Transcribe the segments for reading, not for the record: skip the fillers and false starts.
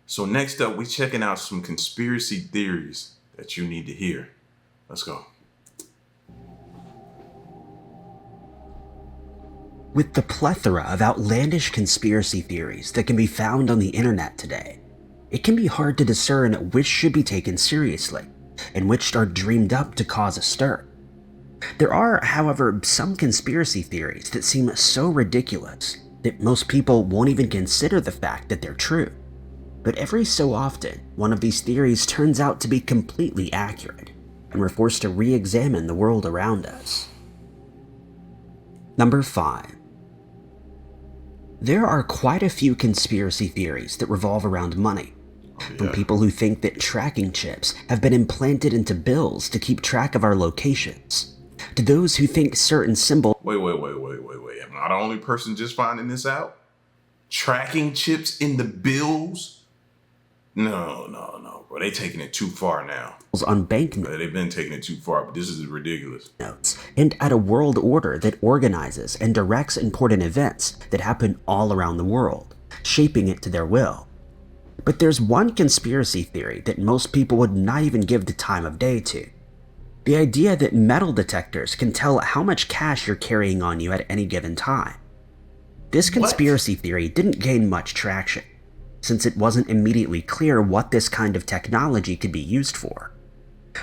So next up, we checking out some conspiracy theories that you need to hear. Let's go. With the plethora of outlandish conspiracy theories that can be found on the internet today, it can be hard to discern which should be taken seriously and which are dreamed up to cause a stir. There are, however, some conspiracy theories that seem so ridiculous that most people won't even consider the fact that they're true. But every so often, one of these theories turns out to be completely accurate, and we're forced to re-examine the world around us. Number 5. There are quite a few conspiracy theories that revolve around money. From people who think that tracking chips have been implanted into bills to keep track of our locations, to those who think certain symbols— Wait. Am I the only person just finding this out? Tracking chips in the bills? No, bro. They taking it too far now. on banknotes They've been taking it too far, but this is ridiculous. and at a world order that organizes and directs important events that happen all around the world, shaping it to their will. But there's one conspiracy theory that most people would not even give the time of day to. The idea that metal detectors can tell how much cash you're carrying on you at any given time. This conspiracy theory didn't gain much traction, since it wasn't immediately clear what this kind of technology could be used for.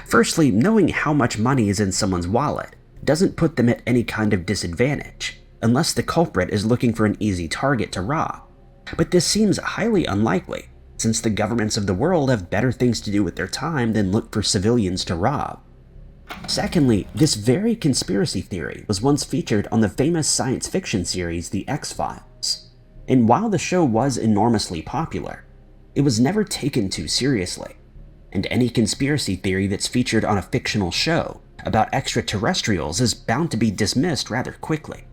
Firstly, knowing how much money is in someone's wallet doesn't put them at any kind of disadvantage, unless the culprit is looking for an easy target to rob. But this seems highly unlikely, since the governments of the world have better things to do with their time than look for civilians to rob. Secondly, this very conspiracy theory was once featured on the famous science fiction series The X-Files. And while the show was enormously popular, it was never taken too seriously. And any conspiracy theory that's featured on a fictional show about extraterrestrials is bound to be dismissed rather quickly.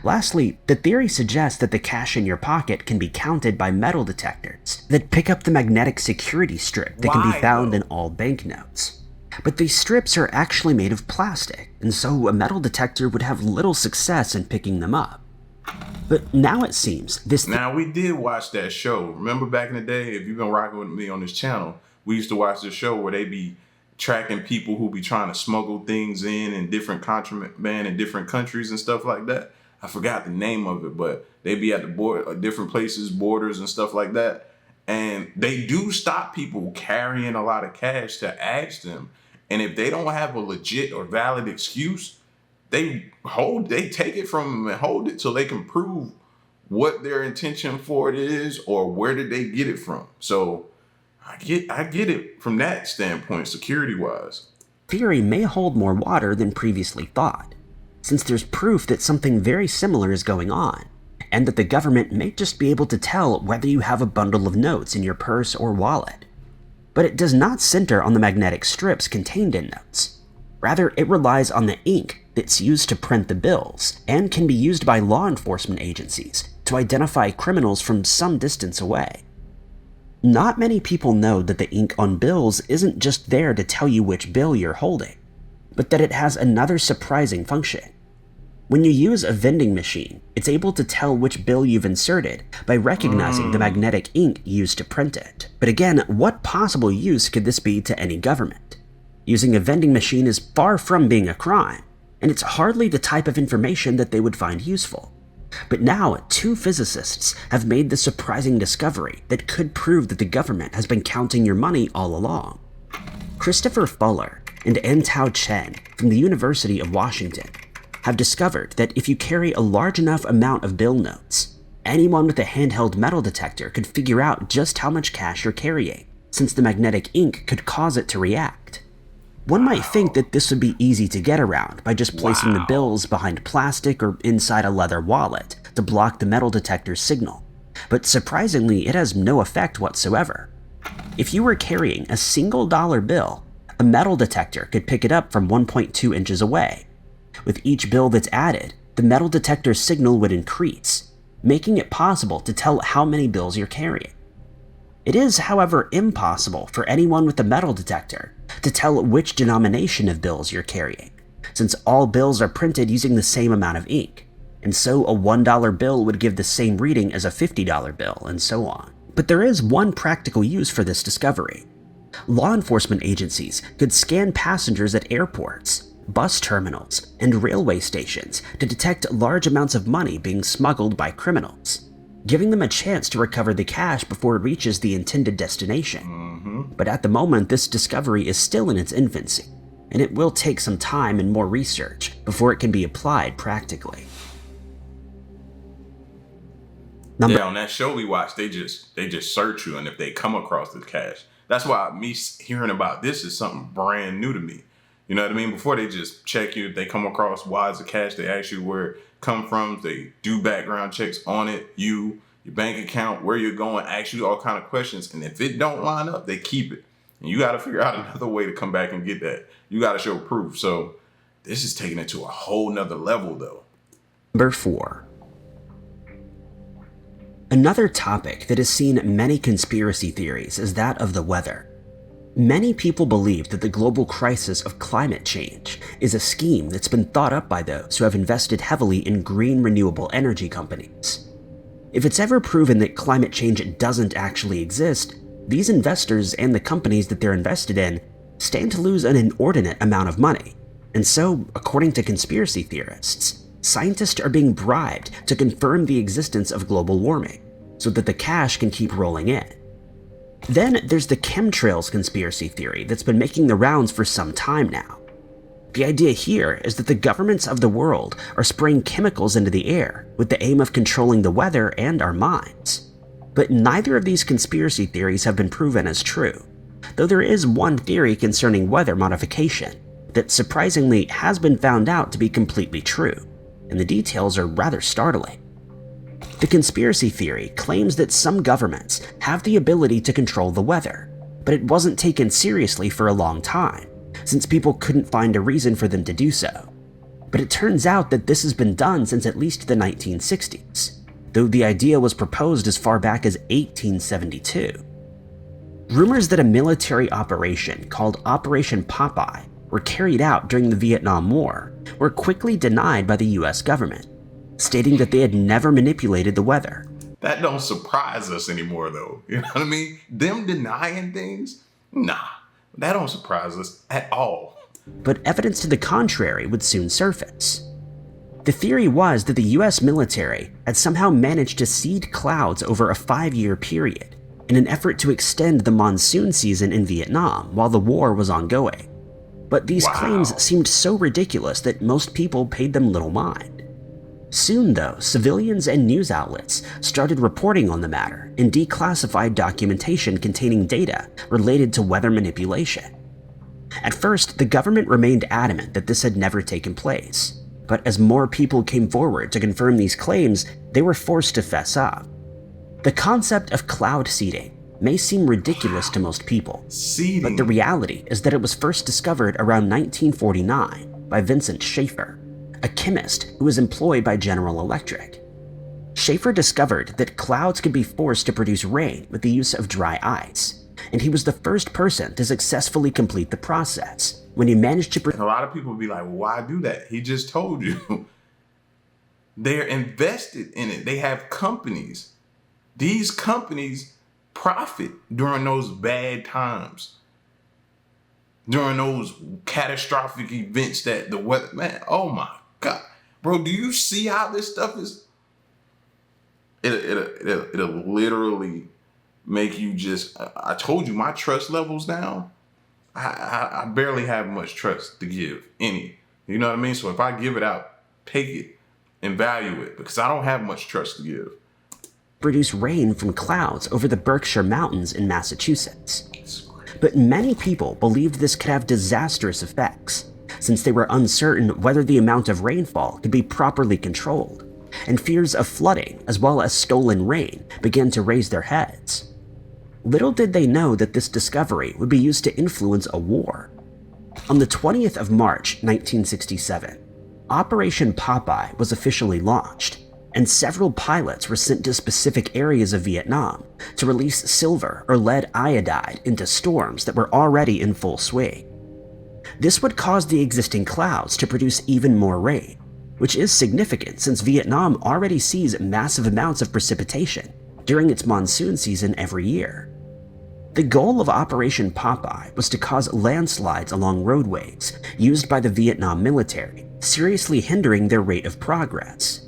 Lastly, the theory suggests that the cash in your pocket can be counted by metal detectors that pick up the magnetic security strip that can be found in all banknotes. But these strips are actually made of plastic, and so a metal detector would have little success in picking them up. But now it seems this— Now, we did watch that show. Remember back in the day, if you've been rocking with me on this channel, we used to watch this show where they be tracking people who be trying to smuggle things in and different contraband in different countries and stuff like that. I forgot the name of it, but they be at the board, different places, borders and stuff like that. And they do stop people carrying a lot of cash to ask them. And if they don't have a legit or valid excuse, they take it from them and hold it till they can prove what their intention for it is or where did they get it from. So I get it from that standpoint, security-wise. Theory may hold more water than previously thought, since there's proof that something very similar is going on, and that the government may just be able to tell whether you have a bundle of notes in your purse or wallet. But it does not center on the magnetic strips contained in notes. Rather, it relies on the ink that's used to print the bills, and can be used by law enforcement agencies to identify criminals from some distance away. Not many people know that the ink on bills isn't just there to tell you which bill you're holding, but that it has another surprising function. When you use a vending machine, it's able to tell which bill you've inserted by recognizing the magnetic ink used to print it. But again, what possible use could this be to any government? Using a vending machine is far from being a crime, and it's hardly the type of information that they would find useful. But now, 2 physicists have made the surprising discovery that could prove that the government has been counting your money all along. Christopher Fuller and Antao Chen from the University of Washington have discovered that if you carry a large enough amount of bill notes, anyone with a handheld metal detector could figure out just how much cash you're carrying, since the magnetic ink could cause it to react. One might think that this would be easy to get around by just placing the bills behind plastic or inside a leather wallet to block the metal detector's signal, but surprisingly it has no effect whatsoever. If you were carrying a single dollar bill, a metal detector could pick it up from 1.2 inches away. With each bill that's added, the metal detector's signal would increase, making it possible to tell how many bills you're carrying. It is, however, impossible for anyone with a metal detector to tell which denomination of bills you're carrying, since all bills are printed using the same amount of ink, and so a $1 bill would give the same reading as a $50 bill, and so on. But there is one practical use for this discovery. Law enforcement agencies could scan passengers at airports, bus terminals, and railway stations to detect large amounts of money being smuggled by criminals, giving them a chance to recover the cash before it reaches the intended destination. But at the moment, this discovery is still in its infancy, and it will take some time and more research before it can be applied practically. Yeah, on that show we watched, they just search you, and if they come across the cash, that's why me hearing about this is something brand new to me. You know what I mean? Before they just check you, if they come across wads of cash, they ask you where it come from, they do background checks on it, your bank account, where you're going, ask you all kind of questions, and if it don't line up, they keep it. And you got to figure out another way to come back and get that. You got to show proof. So this is taking it to a whole nother level, though. Number 4. Another topic that has seen many conspiracy theories is that of the weather. Many people believe that the global crisis of climate change is a scheme that's been thought up by those who have invested heavily in green renewable energy companies. If it's ever proven that climate change doesn't actually exist, these investors and the companies that they're invested in stand to lose an inordinate amount of money. And so, according to conspiracy theorists, scientists are being bribed to confirm the existence of global warming so that the cash can keep rolling in. Then there's the chemtrails conspiracy theory that's been making the rounds for some time now. The idea here is that the governments of the world are spraying chemicals into the air with the aim of controlling the weather and our minds. But neither of these conspiracy theories have been proven as true, though there is one theory concerning weather modification that surprisingly has been found out to be completely true, and the details are rather startling. The conspiracy theory claims that some governments have the ability to control the weather, but it wasn't taken seriously for a long time, since people couldn't find a reason for them to do so. But it turns out that this has been done since at least the 1960s, though the idea was proposed as far back as 1872. Rumors that a military operation called Operation Popeye were carried out during the Vietnam War were quickly denied by the US government, stating that they had never manipulated the weather. That don't surprise us anymore, though. You know what I mean? Them denying things? Nah, that don't surprise us at all. But evidence to the contrary would soon surface. The theory was that the US military had somehow managed to seed clouds over a 5-year period in an effort to extend the monsoon season in Vietnam while the war was ongoing. But these claims seemed so ridiculous that most people paid them little mind. Soon, though, civilians and news outlets started reporting on the matter in declassified documentation containing data related to weather manipulation. At first, the government remained adamant that this had never taken place, but as more people came forward to confirm these claims, they were forced to fess up. The concept of cloud seeding may seem ridiculous to most people, but the reality is that it was first discovered around 1949 by Vincent Schaefer, a chemist who was employed by General Electric. Schaefer discovered that clouds could be forced to produce rain with the use of dry ice, and he was the first person to successfully complete the process when he managed to... A lot of people would be like, well, why do that? He just told you. They're invested in it. They have companies. These companies profit during those bad times, during those catastrophic events that the weather, man, oh my God. Bro, do you see how this stuff is? It'll literally make you just, I told you my trust levels now, I barely have much trust to give any. You know what I mean? So if I give it out, take it and value it, because I don't have much trust to give. Produce rain from clouds over the Berkshire Mountains in Massachusetts. But many people believed this could have disastrous effects, since they were uncertain whether the amount of rainfall could be properly controlled, and fears of flooding as well as stolen rain began to raise their heads. Little did they know that this discovery would be used to influence a war. On the 20th of March, 1967, Operation Popeye was officially launched, and several pilots were sent to specific areas of Vietnam to release silver or lead iodide into storms that were already in full swing. This would cause the existing clouds to produce even more rain, which is significant since Vietnam already sees massive amounts of precipitation during its monsoon season every year. The goal of Operation Popeye was to cause landslides along roadways used by the Vietnam military, seriously hindering their rate of progress.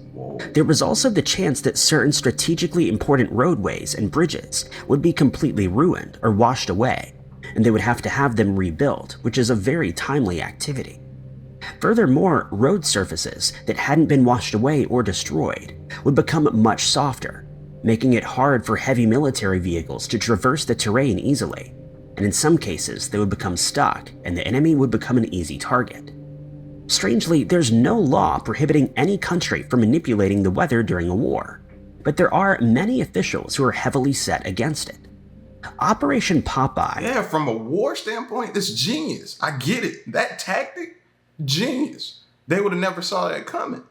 There was also the chance that certain strategically important roadways and bridges would be completely ruined or washed away, and they would have to have them rebuilt, which is a very timely activity. Furthermore, road surfaces that hadn't been washed away or destroyed would become much softer, making it hard for heavy military vehicles to traverse the terrain easily, and in some cases they would become stuck and the enemy would become an easy target. Strangely, there's no law prohibiting any country from manipulating the weather during a war, but there are many officials who are heavily set against it. Operation Popeye... Yeah, from a war standpoint, it's genius. I get it. That tactic, genius. They would have never saw that coming.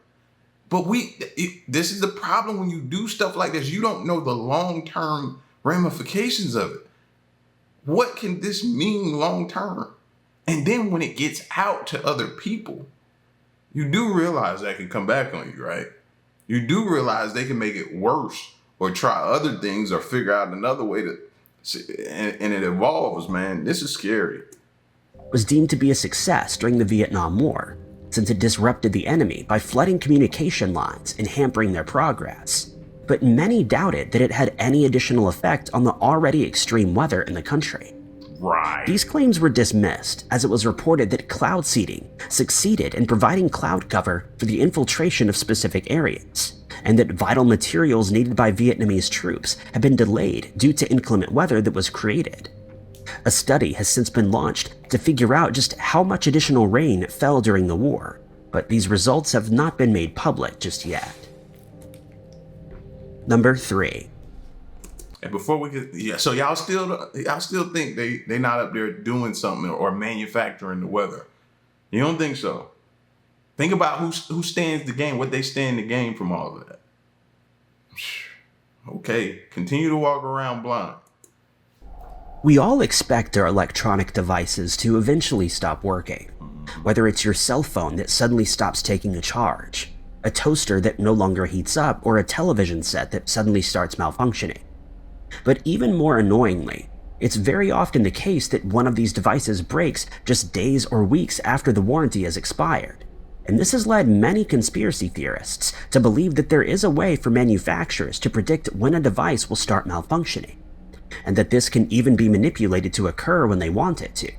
But this is the problem when you do stuff like this. You don't know the long-term ramifications of it. What can this mean long-term? And then when it gets out to other people, you do realize that can come back on you, right? You do realize they can make it worse or try other things or figure out another way to, and it evolves, man. This is scary. Was deemed to be a success during the Vietnam War, since it disrupted the enemy by flooding communication lines and hampering their progress. But many doubted that it had any additional effect on the already extreme weather in the country. Right. These claims were dismissed as it was reported that cloud seeding succeeded in providing cloud cover for the infiltration of specific areas, and that vital materials needed by Vietnamese troops had been delayed due to inclement weather that was created. A study has since been launched to figure out just how much additional rain fell during the war, but these results have not been made public just yet. Number 3. And before we get, so y'all still think they not up there doing something or manufacturing the weather? You don't think so? Think about who stands the game, what they stand the game from all of that. Okay, continue to walk around blind. We all expect our electronic devices to eventually stop working, whether it's your cell phone that suddenly stops taking a charge, a toaster that no longer heats up, or a television set that suddenly starts malfunctioning. But even more annoyingly, it's very often the case that one of these devices breaks just days or weeks after the warranty has expired. And this has led many conspiracy theorists to believe that there is a way for manufacturers to predict when a device will start malfunctioning, and that this can even be manipulated to occur when they want it to.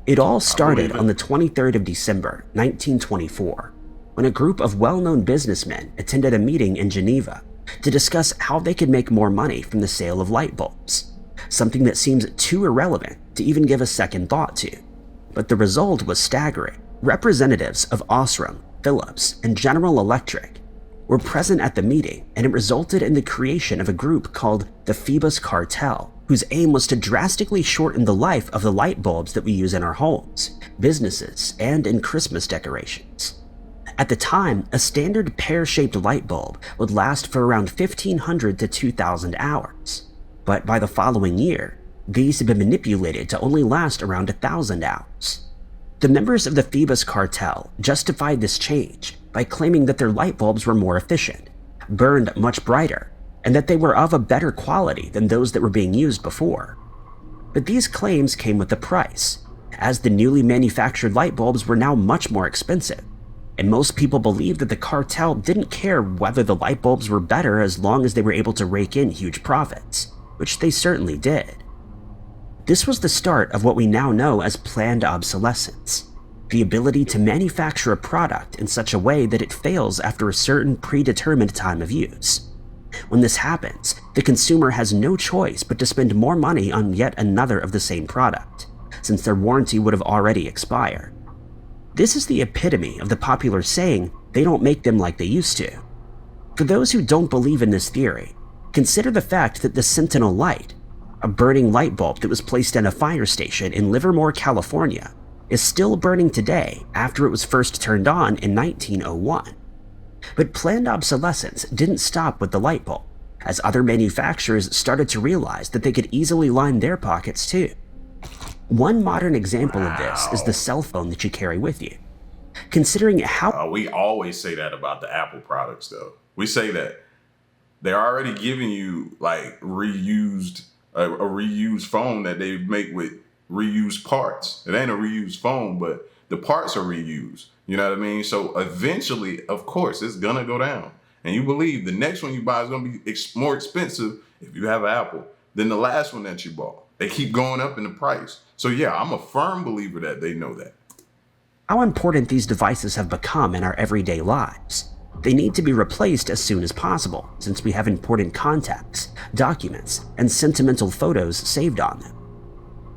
It all started on the 23rd of December, 1924, when a group of well-known businessmen attended a meeting in Geneva to discuss how they could make more money from the sale of light bulbs, something that seems too irrelevant to even give a second thought to. But the result was staggering. Representatives of Osram, Philips, and General Electric were present at the meeting, and it resulted in the creation of a group called the Phoebus Cartel, whose aim was to drastically shorten the life of the light bulbs that we use in our homes, businesses, and in Christmas decorations. At the time, a standard pear-shaped light bulb would last for around 1,500 to 2,000 hours. But by the following year, these had been manipulated to only last around 1,000 hours. The members of the Phoebus Cartel justified this change by claiming that their light bulbs were more efficient, burned much brighter, and that they were of a better quality than those that were being used before. But these claims came with a price, as the newly manufactured light bulbs were now much more expensive, and most people believed that the cartel didn't care whether the light bulbs were better as long as they were able to rake in huge profits, which they certainly did. This was the start of what we now know as planned obsolescence, the ability to manufacture a product in such a way that it fails after a certain predetermined time of use. When this happens, the consumer has no choice but to spend more money on yet another of the same product, since their warranty would have already expired. This is the epitome of the popular saying, "They don't make them like they used to." For those who don't believe in this theory, consider the fact that the Sentinel light, a burning light bulb that was placed in a fire station in Livermore, California, is still burning today after it was first turned on in 1901. But planned obsolescence didn't stop with the light bulb, as other manufacturers started to realize that they could easily line their pockets too. One modern example of this is the cell phone that you carry with you. Considering how... We always say that about the Apple products, though. We say that. They're already giving you like reused a reused phone that they make with reused parts. It ain't a reused phone, but the parts are reused. You know what I mean? So eventually, of course, it's gonna go down. And you believe the next one you buy is gonna be more expensive if you have an Apple than the last one that you bought. They keep going up in the price. So yeah, I'm a firm believer that they know that. How important these devices have become in our everyday lives. They need to be replaced as soon as possible, since we have important contacts, documents, and sentimental photos saved on them.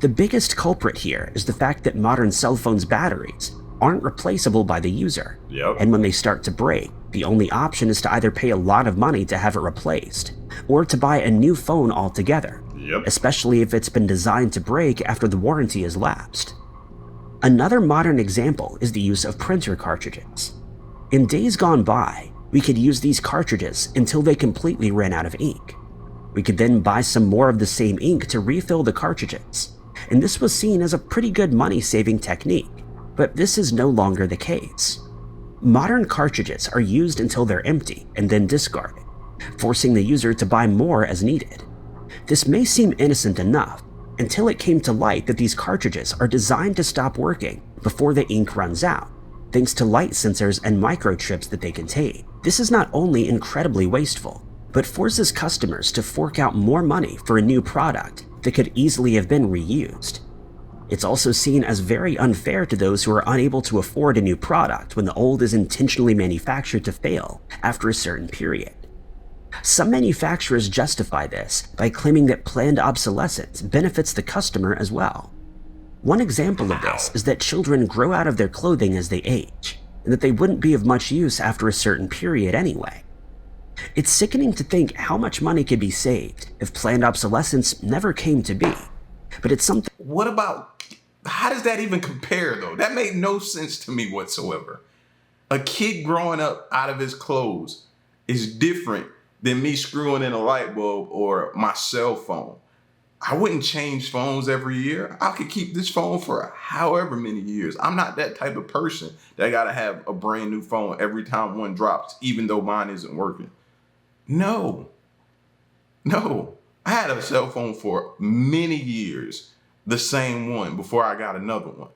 The biggest culprit here is the fact that modern cell phones' batteries aren't replaceable by the user. Yep. And when they start to break, the only option is to either pay a lot of money to have it replaced, or to buy a new phone altogether, especially if it's been designed to break after the warranty has lapsed. Another modern example is the use of printer cartridges. In days gone by, we could use these cartridges until they completely ran out of ink. We could then buy some more of the same ink to refill the cartridges, and this was seen as a pretty good money-saving technique, but this is no longer the case. Modern cartridges are used until they're empty and then discarded, forcing the user to buy more as needed. This may seem innocent enough, until it came to light that these cartridges are designed to stop working before the ink runs out, thanks to light sensors and microchips that they contain. This is not only incredibly wasteful, but forces customers to fork out more money for a new product that could easily have been reused. It's also seen as very unfair to those who are unable to afford a new product when the old is intentionally manufactured to fail after a certain period. Some manufacturers justify this by claiming that planned obsolescence benefits the customer as well. One example of this is that children grow out of their clothing as they age, and that they wouldn't be of much use after a certain period anyway. It's sickening to think how much money could be saved if planned obsolescence never came to be, but it's something. What about, how does that even compare though? That made no sense to me whatsoever. A kid growing up out of his clothes is different than me screwing in a light bulb or my cell phone. I wouldn't change phones every year. I could keep this phone for however many years. I'm not that type of person that gotta have a brand new phone every time one drops, even though mine isn't working. No. I had a cell phone for many years, the same one, before I got another one.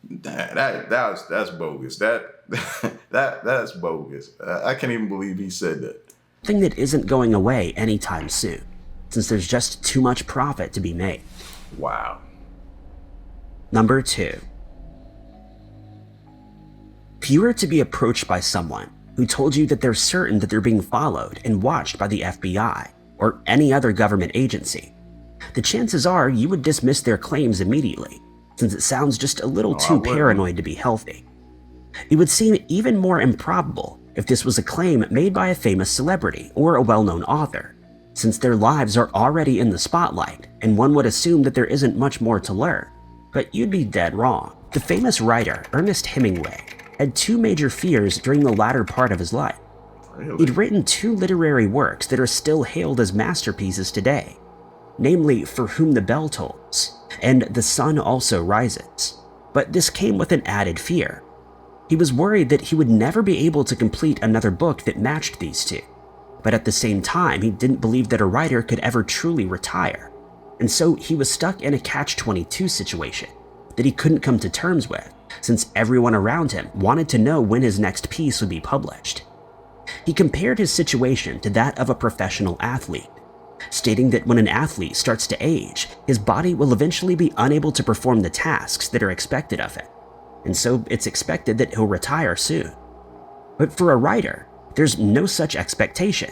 That's bogus. That's bogus. I can't even believe he said that. Thing that isn't going away anytime soon, since there's just too much profit to be made. Wow. Number 2. If you were to be approached by someone who told you that they're certain that they're being followed and watched by the FBI or any other government agency, the chances are you would dismiss their claims immediately, since it sounds just a little too paranoid to be healthy. It would seem even more improbable if this was a claim made by a famous celebrity or a well-known author, since their lives are already in the spotlight, and one would assume that there isn't much more to learn. But you'd be dead wrong. The famous writer Ernest Hemingway had 2 major fears during the latter part of his life. Really? He'd written 2 literary works that are still hailed as masterpieces today, namely For Whom the Bell Tolls and The Sun Also Rises. But this came with an added fear. He was worried that he would never be able to complete another book that matched these 2. But at the same time, he didn't believe that a writer could ever truly retire. And so he was stuck in a catch-22 situation that he couldn't come to terms with, since everyone around him wanted to know when his next piece would be published. He compared his situation to that of a professional athlete, stating that when an athlete starts to age, his body will eventually be unable to perform the tasks that are expected of him, and so it's expected that he'll retire soon. But for a writer, there's no such expectation,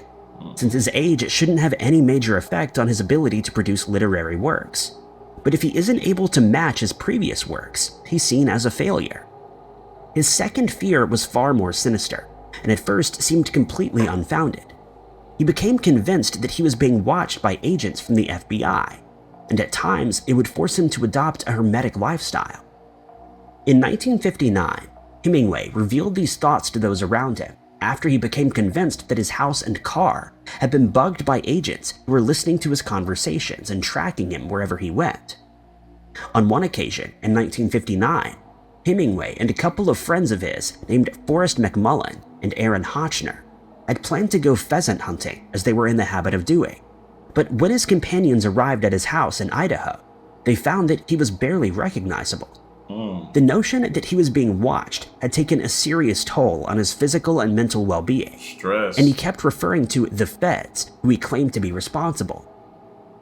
since his age shouldn't have any major effect on his ability to produce literary works. But if he isn't able to match his previous works, he's seen as a failure. His second fear was far more sinister, and at first seemed completely unfounded. He became convinced that he was being watched by agents from the FBI, and at times it would force him to adopt a hermetic lifestyle. In 1959, Hemingway revealed these thoughts to those around him after he became convinced that his house and car had been bugged by agents who were listening to his conversations and tracking him wherever he went. On one occasion, in 1959, Hemingway and a couple of friends of his named Forrest McMullen and Aaron Hotchner had planned to go pheasant hunting as they were in the habit of doing. But when his companions arrived at his house in Idaho, they found that he was barely recognizable. The notion that he was being watched had taken a serious toll on his physical and mental well-being. Stress. And he kept referring to the feds, who he claimed to be responsible.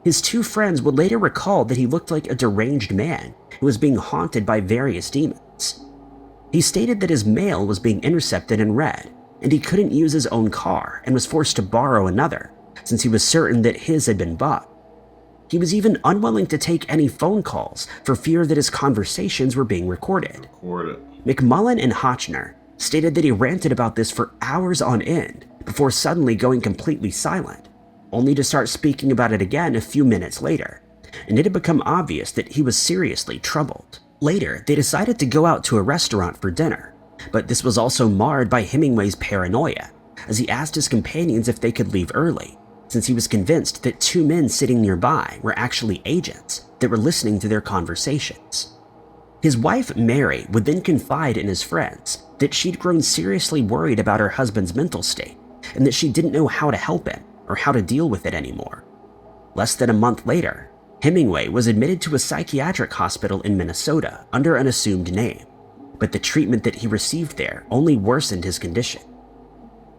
His two friends would later recall that he looked like a deranged man who was being haunted by various demons. He stated that his mail was being intercepted and read, and he couldn't use his own car and was forced to borrow another, since he was certain that his had been bugged. He was even unwilling to take any phone calls for fear that his conversations were being recorded. McMullen and Hotchner stated that he ranted about this for hours on end before suddenly going completely silent, only to start speaking about it again a few minutes later, and it had become obvious that he was seriously troubled. Later, they decided to go out to a restaurant for dinner, but this was also marred by Hemingway's paranoia, as he asked his companions if they could leave early, since he was convinced that two men sitting nearby were actually agents that were listening to their conversations. His wife, Mary, would then confide in his friends that she'd grown seriously worried about her husband's mental state and that she didn't know how to help him or how to deal with it anymore. Less than a month later, Hemingway was admitted to a psychiatric hospital in Minnesota under an assumed name, but the treatment that he received there only worsened his condition.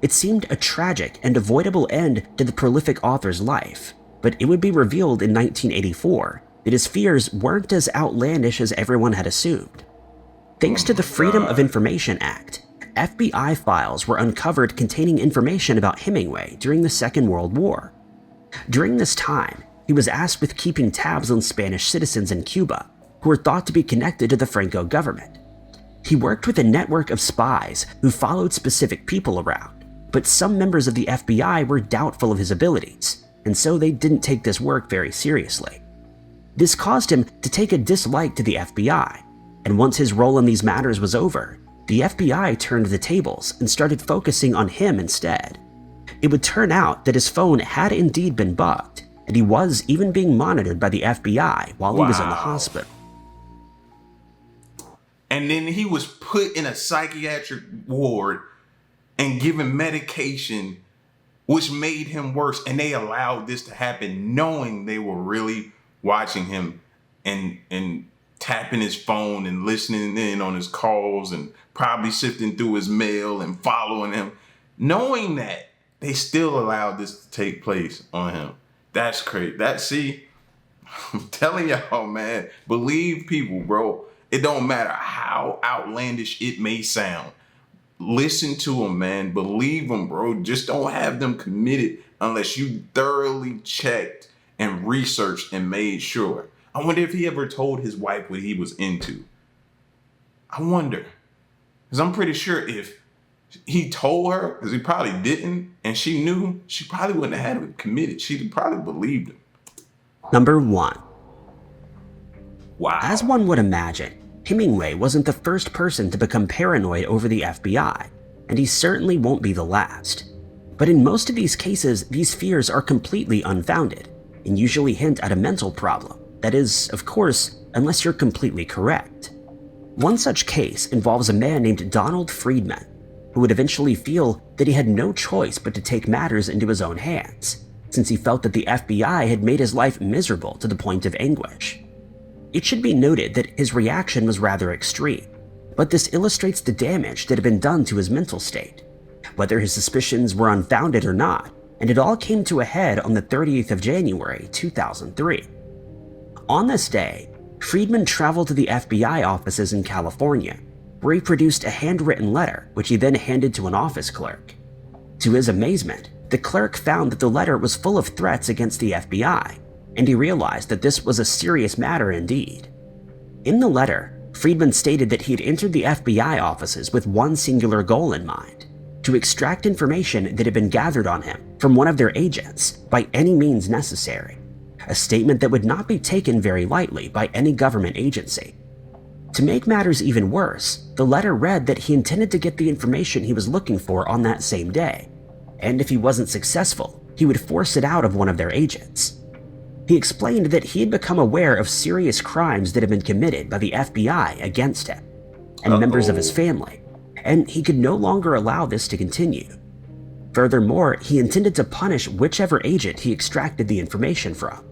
It seemed a tragic and avoidable end to the prolific author's life, but it would be revealed in 1984 that his fears weren't as outlandish as everyone had assumed. Thanks to the Freedom of Information Act, FBI files were uncovered containing information about Hemingway during the Second World War. During this time, he was asked with keeping tabs on Spanish citizens in Cuba who were thought to be connected to the Franco government. He worked with a network of spies who followed specific people around, but some members of the FBI were doubtful of his abilities, and so they didn't take this work very seriously. This caused him to take a dislike to the FBI, and once his role in these matters was over, the FBI turned the tables and started focusing on him instead. It would turn out that his phone had indeed been bugged, and he was even being monitored by the FBI while he was in the hospital. And then he was put in a psychiatric ward and given medication which made him worse, and they allowed this to happen knowing they were really watching him and tapping his phone and listening in on his calls and probably sifting through his mail and following him. Knowing that, they still allowed this to take place on him. That's crazy. I'm telling y'all, man, believe people, bro. It don't matter how outlandish it may sound. Listen to them, man. Believe them, bro. Just don't have them committed unless you thoroughly checked and researched and made sure. I wonder if he ever told his wife what he was into. I wonder. Because I'm pretty sure if he told her, because he probably didn't, and she knew, she probably wouldn't have had him committed. She'd probably believed him. Number 1. Wow. As one would imagine, Hemingway wasn't the first person to become paranoid over the FBI, and he certainly won't be the last. But in most of these cases, these fears are completely unfounded, and usually hint at a mental problem. That is, of course, unless you're completely correct. One such case involves a man named Donald Friedman, who would eventually feel that he had no choice but to take matters into his own hands, since he felt that the FBI had made his life miserable to the point of anguish. It should be noted that his reaction was rather extreme, but this illustrates the damage that had been done to his mental state, whether his suspicions were unfounded or not, and it all came to a head on the 30th of January, 2003. On this day, Friedman traveled to the FBI offices in California, where he produced a handwritten letter which he then handed to an office clerk. To his amazement, the clerk found that the letter was full of threats against the FBI, and he realized that this was a serious matter indeed. In the letter, Friedman stated that he had entered the FBI offices with one singular goal in mind: to extract information that had been gathered on him from one of their agents by any means necessary, a statement that would not be taken very lightly by any government agency. To make matters even worse, the letter read that he intended to get the information he was looking for on that same day, and if he wasn't successful, he would force it out of one of their agents. He explained that he had become aware of serious crimes that had been committed by the FBI against him and members of his family, and he could no longer allow this to continue. Furthermore, he intended to punish whichever agent he extracted the information from,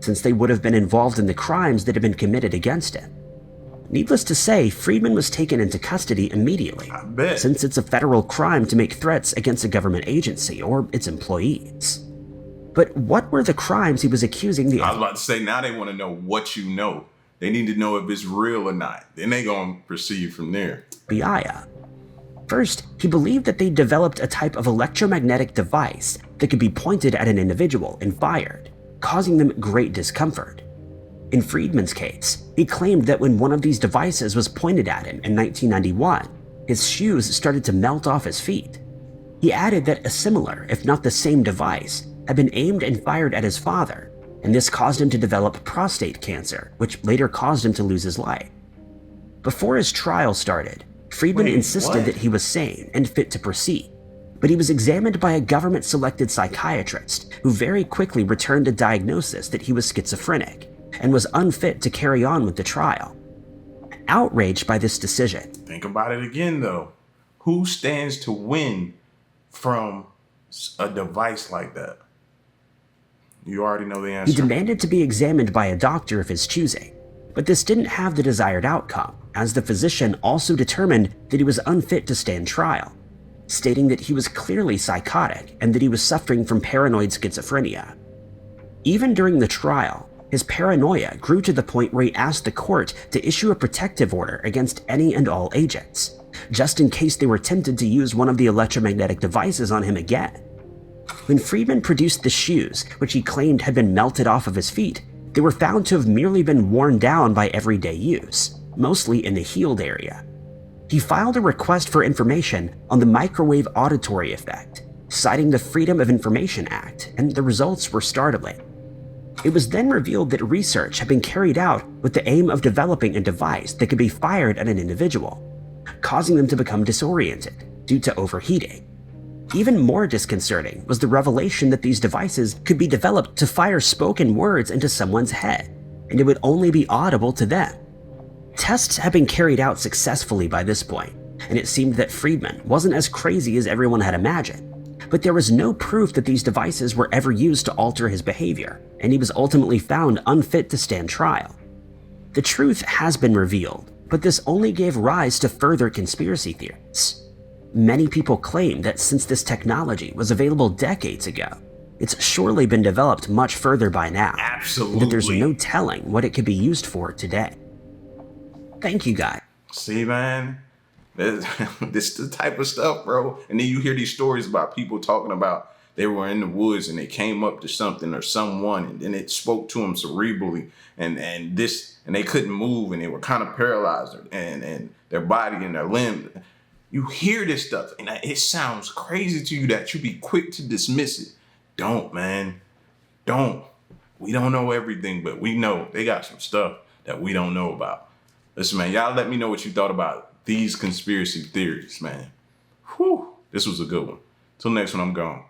since they would have been involved in the crimes that had been committed against him. Needless to say, Friedman was taken into custody immediately, I bet. since it's a federal crime to make threats against a government agency or its employees. But what were the crimes he was accusing the I was about to say, now they want to know what you know. They need to know if it's real or not. Then they gonna proceed from there. FBI of? First, he believed that they developed a type of electromagnetic device that could be pointed at an individual and fired, causing them great discomfort. In Friedman's case, he claimed that when one of these devices was pointed at him in 1991, his shoes started to melt off his feet. He added that a similar, if not the same device, had been aimed and fired at his father, and this caused him to develop prostate cancer, which later caused him to lose his life. Before his trial started, Friedman insisted that he was sane and fit to proceed, but he was examined by a government-selected psychiatrist who very quickly returned a diagnosis that he was schizophrenic and was unfit to carry on with the trial. Outraged by this decision, Think about it again, though. Who stands to win from a device like that? You already know the answer. he demanded to be examined by a doctor of his choosing, but this didn't have the desired outcome, as the physician also determined that he was unfit to stand trial, stating that he was clearly psychotic and that he was suffering from paranoid schizophrenia. Even during the trial, his paranoia grew to the point where he asked the court to issue a protective order against any and all agents, just in case they were tempted to use one of the electromagnetic devices on him again. When Friedman produced the shoes, which he claimed had been melted off of his feet, they were found to have merely been worn down by everyday use, mostly in the healed area. He filed a request for information on the microwave auditory effect, citing the Freedom of Information Act, and the results were startling. It was then revealed that research had been carried out with the aim of developing a device that could be fired at an individual, causing them to become disoriented due to overheating. Even more disconcerting was the revelation that these devices could be developed to fire spoken words into someone's head, and it would only be audible to them. Tests had been carried out successfully by this point, and it seemed that Friedman wasn't as crazy as everyone had imagined. But there was no proof that these devices were ever used to alter his behavior, and he was ultimately found unfit to stand trial. The truth has been revealed, but this only gave rise to further conspiracy theories. Many people claim that since this technology was available decades ago, it's surely been developed much further by now. Absolutely. And that there's no telling what it could be used for today. Thank you, guys. See, man, this is the type of stuff, bro. And then you hear these stories about people talking about they were in the woods and they came up to something or someone, and then it spoke to them cerebrally, and they couldn't move, and they were kind of paralyzed, and their body and their limb. You hear this stuff, and it sounds crazy to you that you be quick to dismiss it. Don't, man. Don't. We don't know everything, but we know they got some stuff that we don't know about. Listen, man, y'all let me know what you thought about these conspiracy theories, man. Whew. This was a good one. Till next one, I'm gone.